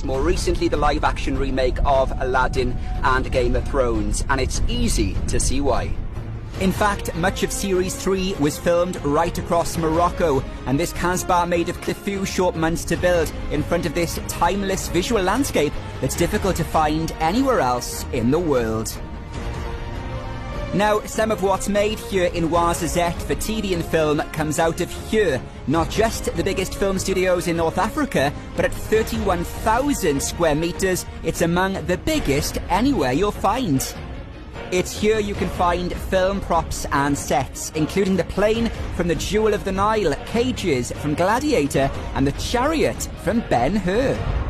More recently the live-action remake of Aladdin and Game of Thrones, and it's easy to see why. In fact, much of Series 3 was filmed right across Morocco, and this Casbah made of a few short months to build in front of this timeless visual landscape that's difficult to find anywhere else in the world. Now, some of what's made here in OUARZAZATE for TV and film comes out of here. Not just the biggest film studios in North Africa, but at 31,000 square meters, it's among the biggest anywhere you'll find. It's here you can find film props and sets, including the plane from the Jewel of the Nile, cages from Gladiator, and the chariot from Ben-Hur.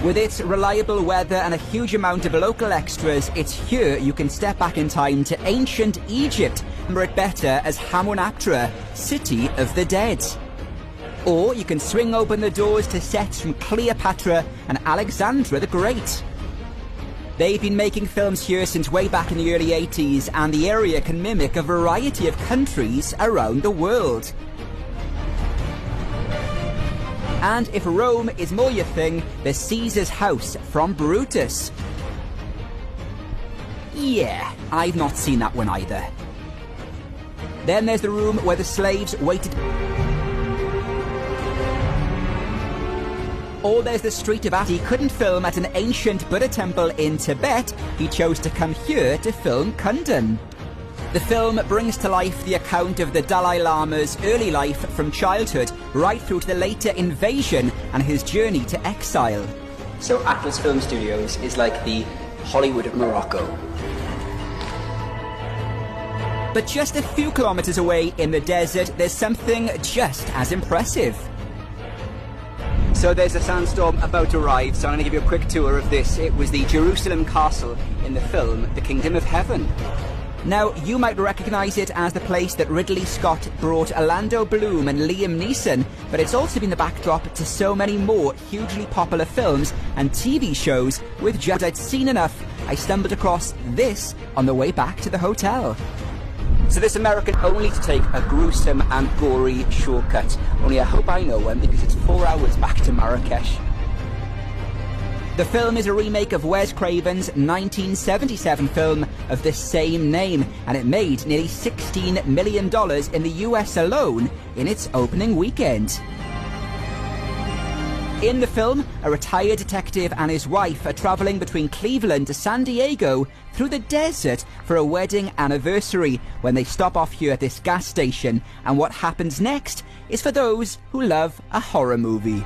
With its reliable weather and a huge amount of local extras, it's here you can step back in time to ancient Egypt, remember it better as Hamunaptra, City of the Dead. Or you can swing open the doors to sets from Cleopatra and Alexandra the Great. They've been making films here since way back in the early 80s, and the area can mimic a variety of countries around the world. And if Rome is more your thing, there's Caesar's house from Brutus. Yeah, I've not seen that one either. Then there's the room where the slaves waited. Or there's the street of He couldn't film at an ancient Buddha temple in Tibet. He chose to come here to film Kundan. The film brings to life the account of the Dalai Lama's early life from childhood right through to the later invasion and his journey to exile. So Atlas Film Studios is like the Hollywood of Morocco. But just a few kilometers away in the desert, there's something just as impressive. So there's a sandstorm about to arrive, so I'm going to give you a quick tour of this. It was the Jerusalem castle in the film The Kingdom of Heaven. Now, you might recognise it as the place that Ridley Scott brought Orlando Bloom and Liam Neeson, but it's also been the backdrop to so many more hugely popular films and TV shows. With just I'd seen enough, I stumbled across this on the way back to the hotel. So this American only to take a gruesome and gory shortcut. Only I hope I know when, because it's 4 hours back to Marrakesh. The film is a remake of Wes Craven's 1977 film of the same name, and it made nearly $16 million in the US alone in its opening weekend. In the film, a retired detective and his wife are traveling between Cleveland to San Diego through the desert for a wedding anniversary when they stop off here at this gas station, and what happens next is for those who love a horror movie.